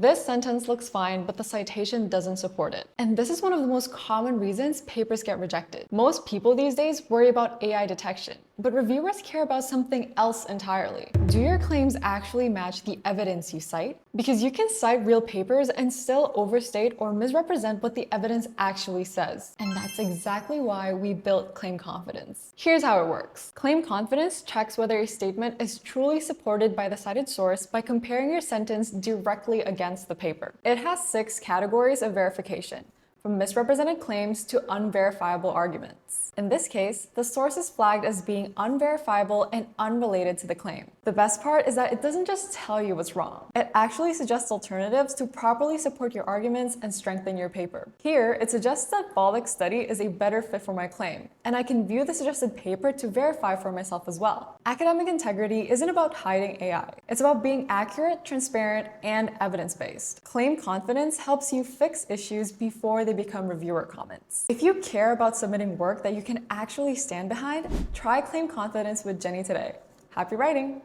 This sentence looks fine, but the citation doesn't support it. And this is one of the most common reasons papers get rejected. Most people these days worry about AI detection, but reviewers care about something else entirely. Do your claims actually match the evidence you cite? Because you can cite real papers and still overstate or misrepresent what the evidence actually says. And that's exactly why we built claim confidence. Here's how it works. Claim confidence checks whether a statement is truly supported by the cited source by comparing your sentence directly against the paper. It has 6 categories of verification, from misrepresented claims to unverifiable arguments. In this case, the source is flagged as being unverifiable and unrelated to the claim. The best part is that it doesn't just tell you what's wrong. It actually suggests alternatives to properly support your arguments and strengthen your paper. Here, it suggests that Bollock's study is a better fit for my claim, and I can view the suggested paper to verify for myself as well. Academic integrity isn't about hiding AI. It's about being accurate, transparent, and evidence-based. Claim confidence helps you fix issues before they become reviewer comments. If you care about submitting work that you can actually stand behind, try claim confidence with Jenny today. Happy writing!